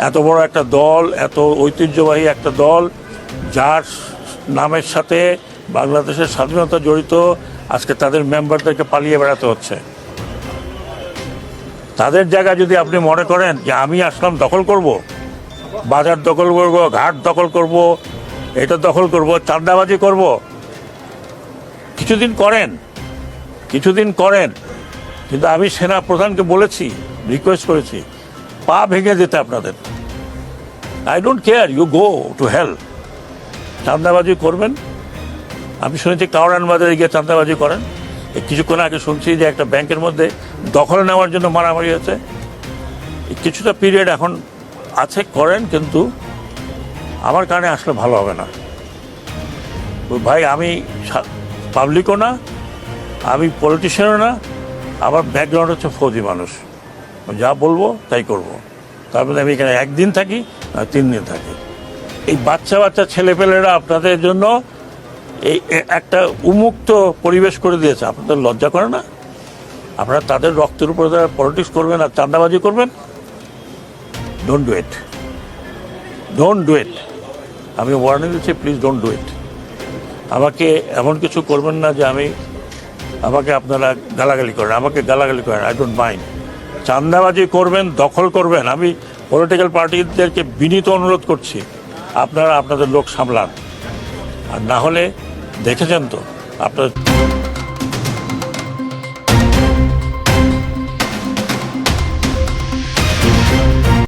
এত বড় একটা দল, এত ঐতিহ্যবাহী একটা দল, যার নামের সাথে বাংলাদেশের স্বাধীনতা জড়িত, আজকে তাদের মেম্বারদেরকে পালিয়ে বেড়াতে হচ্ছে। তাদের জায়গা যদি আপনি মনে করেন যে আমি আসলাম দখল করব, বাজার দখল করব, ঘাট দখল করব, এটা দখল করব, চাঁদাবাজি করব, কিছুদিন করেন, কিন্তু আমি সেনা প্রধানকে বলেছি, রিকোয়েস্ট করেছি, পা ভেঙে যেতে আপনাদের। I don't care, you go to hell. চাঁদাবাজি করবেন, আমি শুনেছি কাওড়ান বাজারে গিয়ে চাঁদাবাজি করেন। কিছুক্ষণ আগে শুনছি যে একটা ব্যাংকের মধ্যে দখল নেওয়ার জন্য মারামারি হয়েছে। কিছুটা পিরিয়ড এখন আছে, করেন, কিন্তু আমার কারণে আসলে ভালো হবে না ভাই। আমি পাবলিকও না, আমি পলিটিশিয়ানও না, আমার ব্যাকগ্রাউন্ড হচ্ছে ফৌজি মানুষ। যা বলবো তাই করব। তার মধ্যে আমি এখানে একদিন থাকি না 3 দিন থাকি। এই বাচ্চা ছেলেপেলেরা আপনাদের জন্য এই একটা উন্মুক্ত পরিবেশ করে দিয়েছে। আপনাদের লজ্জা করে না? আপনারা তাদের রক্তের উপরে পলিটিক্স করবেন আর চাঁদাবাজি করবেন? Don't do it. আমি ওয়ার্নিং দিচ্ছি, প্লিজ ডোন্ট ডু ইট। আমাকে এমন কিছু করবেন না যে আমাকে আপনারা গালাগালি করেন। I don't mind. চাঁদাবাজি করবেন, দখল করবেন, আমি পলিটিক্যাল পার্টিদেরকে বিনীত অনুরোধ করছি, আপনারা আপনাদের লোক সামলান। আর না হলে দেখেছেন তো আপনার